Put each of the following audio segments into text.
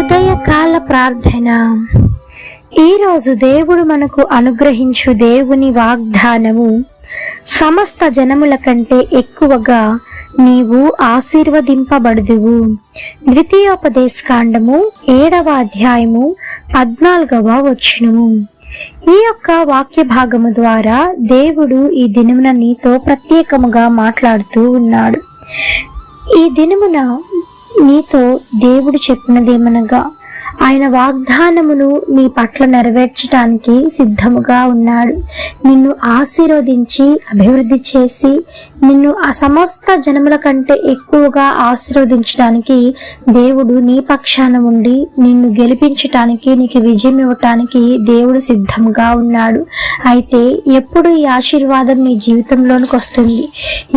ఉదయకాల ప్రార్థన. ఈరోజు దేవుడు మనకు అనుగ్రహించు దేవుని వాగ్దానము, సమస్త జనముల కంటే ఎక్కువగా నీవు ఆశీర్వదింపబడుదువు. ద్వితీయోపదేశకాండము 7వ అధ్యాయము 14వ వచనము. ఈ యొక్క వాక్య భాగము ద్వారా దేవుడు ఈ దినమున నీతో ప్రత్యేకముగా మాట్లాడుతూ ఉన్నాడు. ఈ దినమున నీతో దేవుడు చెప్పినదేమనగా, ఆయన వాగ్దానమును నీ పట్ల నెరవేర్చడానికి సిద్ధముగా ఉన్నాడు. నిన్ను ఆశీర్వదించి అభివృద్ధి చేసి నిన్ను ఆ సమస్త జనముల కంటే ఎక్కువగా ఆశీర్వదించడానికి దేవుడు నీ పక్షాన ఉండి నిన్ను గెలిపించటానికి, నీకు విజయం ఇవ్వటానికి దేవుడు సిద్ధంగా ఉన్నాడు. అయితే ఎప్పుడు ఈ ఆశీర్వాదం నీ జీవితంలోనికి వస్తుంది,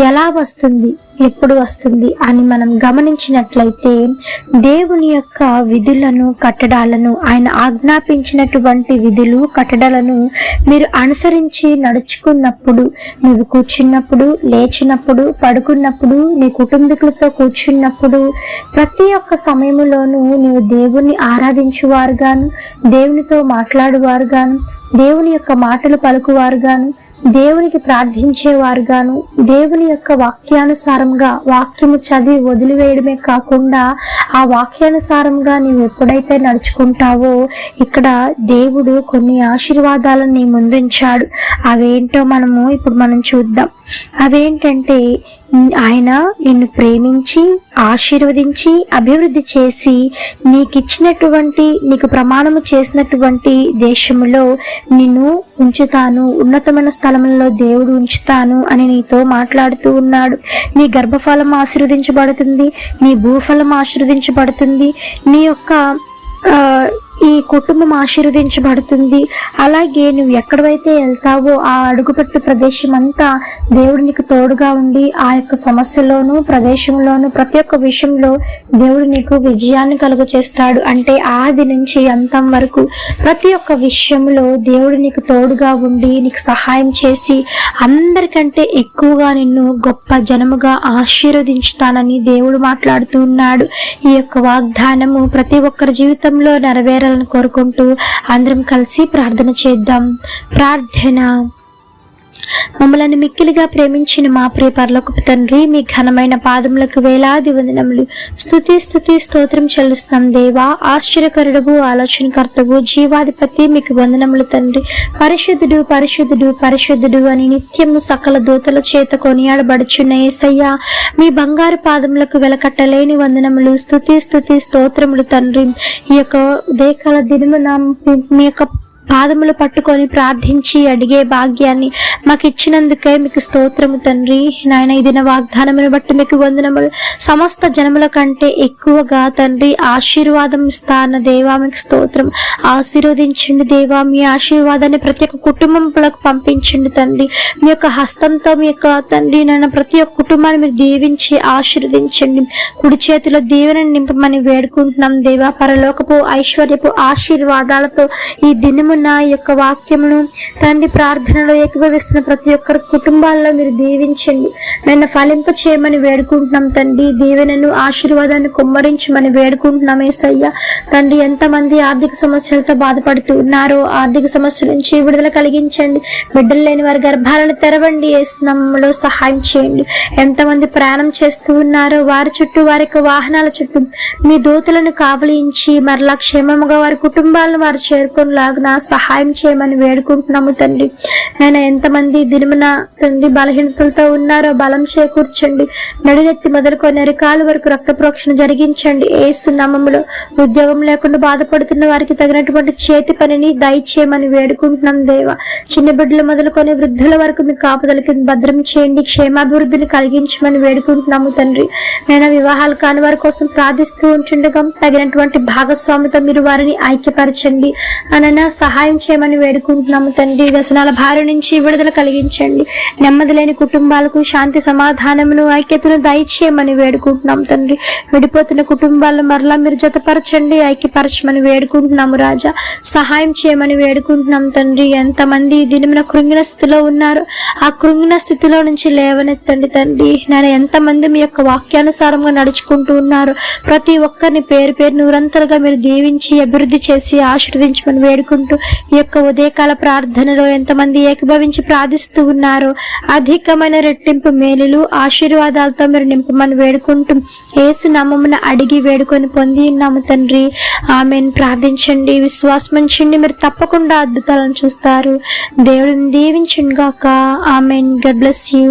ఎలా వస్తుంది, ఎప్పుడు వస్తుంది అని మనం గమనించినట్లయితే, దేవుని యొక్క విధులను, కట్టడాలను, ఆయన ఆజ్ఞాపించినటువంటి విధులు, కట్టడాలను మీరు అనుసరించి నడుచుకున్నప్పుడు, నువ్వు కూర్చున్నప్పుడు, లేచినప్పుడు, పడుకున్నప్పుడు, నీ కుటుంబీకులతో కూర్చున్నప్పుడు, ప్రతి ఒక్క సమయంలోనూ నీవు దేవుణ్ణి ఆరాధించువారుగాను, దేవునితో మాట్లాడువారుగాను, దేవుని యొక్క మాటలు పలుకువారుగాను, దేవునికి ప్రార్థించేవారుగాను, దేవుని యొక్క వాక్యానుసారంగా వాక్యము చదివి వదిలివేయడమే కాకుండా ఆ వాక్యానుసారంగా నీవు ఎప్పుడైతే నడుచుకుంటావో, ఇక్కడ దేవుడు కొన్ని ఆశీర్వాదాలను నీ ముందుంచాడు. అవేంటో ఇప్పుడు మనం చూద్దాం. అవేంటంటే, ఆయన నిన్ను ప్రేమించి ఆశీర్వదించి అభివృద్ధి చేసి నీకు ప్రమాణము చేసినటువంటి దేశములో నిన్ను ఉంచుతాను, ఉన్నతమైన స్థలములలో దేవుడు ఉంచుతాను అని నీతో మాట్లాడుతూ ఉన్నాడు. నీ గర్భఫలం ఆశీర్వదించబడుతుంది, నీ భూఫలం ఆశీర్వదించబడుతుంది, నీ యొక్క ఈ కుటుంబం ఆశీర్వదించబడుతుంది. అలాగే నువ్వు ఎక్కడైతే వెళ్తావో ఆ అడుగుపెట్టు ప్రదేశం అంతా దేవుడు నీకు తోడుగా ఉండి ఆ యొక్క సమస్యలోను, ప్రదేశంలోను, ప్రతి ఒక్క విషయంలో దేవుడు నీకు విజయాన్ని కలుగచేస్తాడు. అంటే ఆది నుంచి అంతం వరకు ప్రతి ఒక్క విషయంలో దేవుడు నీకు తోడుగా ఉండి నీకు సహాయం చేసి అందరికంటే ఎక్కువగా నిన్ను గొప్ప జనముగా ఆశీర్వదించుతానని దేవుడు మాట్లాడుతూ ఉన్నాడు. ఈ యొక్క వాగ్దానము ప్రతి ఒక్కరి జీవితంలో నెరవేరాలని కోరుకుంటూ అందరం కలిసి ప్రార్థన చేద్దాం. ప్రార్థన. మమ్మల్ని మిక్కిలిగా ప్రేమించిన మా ప్రియ పరలోకపు తండ్రి, మీ ఘనమైన పాదములకు వేలాది వందనములు, స్తుతి స్తోత్రం చెల్లిస్తున్నాం దేవా. ఆశ్చర్యకరుడవు, ఆలోచనకర్తవు, జీవాధిపతి, మీకు వందనములు తండ్రి. పరిశుద్ధుడు పరిశుద్ధుడు పరిశుద్ధుడు అని నిత్యము సకల దూతల చేత కొనియాడబడుచున్న యేసయ్యా, మీ బంగారు పాదములకు వెలకట్టలేని వందనములు, స్తుతి స్తోత్రములు తండ్రి. ఈ యొక్క ఉదయకాల దినమున మీ యొక్క పాదములు పట్టుకొని ప్రార్థించి అడిగే భాగ్యాన్ని మాకు ఇచ్చినందుకే మీకు స్తోత్రము తండ్రి. నాయన, ఈ దిన వాగ్దానమును బట్టి మీకు వందనములు. సమస్త జనముల కంటే ఎక్కువగా తండ్రి ఆశీర్వాదం ఇస్తాన దేవా, మీకు స్తోత్రం. ఆశీర్వదించండి దేవా, మీ ఆశీర్వాదాన్ని ప్రతి ఒక్క కుటుంబంలోకి పంపించండి తండ్రి. మీ యొక్క హస్తంతో మీ యొక్క తండ్రి నాయన ప్రతి ఒక్క కుటుంబాన్ని మీరు దీవించి ఆశీర్వదించండి. కుడి చేతిలో దీవెనని నింపమని వేడుకుంటున్నాం దేవా. పరలోకపు ఐశ్వర్యపు ఆశీర్వాదాలతో ఈ దినము నా యొక్క వాక్యమును తండ్రి ప్రార్థనలో ఏకీభవిస్తున్న ప్రతి ఒక్కరి కుటుంబాల్లో మీరు దీవించండి. నన్ను ఫలింప చేయమని వేడుకుంటున్నాం తండ్రి. దీవెనను, ఆశీర్వాదాన్ని కుమ్మరించమని వేడుకుంటున్నాం యేసయ్య. తండ్రి, ఎంతమంది ఆర్థిక సమస్యలతో బాధపడుతూ ఉన్నారో ఆర్థిక సమస్యల నుంచి విడుదల కలిగించండి. బిడ్డలు లేని వారి గర్భాలను తెరవండి, యేసునామములో సహాయం చేయండి. ఎంతమంది ప్రయాణం చేస్తూ ఉన్నారో వారి చుట్టూ, వారి యొక్క వాహనాల చుట్టూ మీ దూతలను కావలించి మరలా క్షేమముగా వారి కుటుంబాలను వారు చేరుకునేలాగా సహాయం చేయమని వేడుకుంటున్నాము తండ్రి. నేను ఎంతమంది దినమున తండ్రి బలహీనతలతో ఉన్నారో బలం చేకూర్చండి. నడినెత్తి మొదలుకొని అరికాలు వరకు రక్త ప్రోక్షణ జరిగించండి యేసు నామములో. ఉద్యోగం లేకుండా బాధపడుతున్న వారికి తగినటువంటి చేతి పనిని దయచేయమని వేడుకుంటున్నాం దేవా. చిన్న బిడ్డలు మొదలుకొని వృద్ధుల వరకు మీ కాపుదలకి భద్రం చేయండి. క్షేమాభివృద్ధిని కలిగించమని వేడుకుంటున్నాము తండ్రి. నేను వివాహాలు కాని వారి కోసం ప్రార్థిస్తూ ఉంటుండగా తగినటువంటి భాగస్వామితో మీరు వారిని ఐక్యపరచండి. అనగా సహాయం చేయమని వేడుకుంటున్నాము తండ్రి. వ్యసనాల భార్య నుంచి విడుదల కలిగించండి. నెమ్మది లేని కుటుంబాలకు శాంతి, సమాధానమును, ఐక్యతను దయచేయమని వేడుకుంటున్నాం తండ్రి. విడిపోతున్న కుటుంబాలను మరలా మీరు జతపరచండి, ఐక్యపరచమని వేడుకుంటున్నాము రాజా. సహాయం చేయమని వేడుకుంటున్నాం తండ్రి. ఎంతమంది దినమున కృంగిన స్థితిలో ఉన్నారు, ఆ కృంగిన స్థితిలో నుంచి లేవనెత్తండి తండ్రి. నేను ఎంతమంది మీ యొక్క వాక్యానుసారంగా నడుచుకుంటూ ఉన్నారు, ప్రతి ఒక్కరిని పేరు పేరు నిరంతరంగా మీరు దీవించి అభివృద్ధి చేసి ఆశీర్వదించమని వేడుకుంటూ, ఈ యొక్క ఉదయకాల ప్రార్థనలో ఎంతమంది ఏకీభవించి ప్రార్థిస్తూ ఉన్నారు, అధికమైన రెట్టింపు మేలులు ఆశీర్వాదాలతో మీరు నింపమని వేడుకుంటూ యేసు నామమున అడిగి వేడుకొని పొంది ఉన్నాము తండ్రి. ఆమెన్. ప్రార్థించండి, విశ్వాసం ఉంచండి, మీరు తప్పకుండా అద్భుతాలను చూస్తారు. దేవుడిని దీవించును గాక. ఆమెన్. God bless you.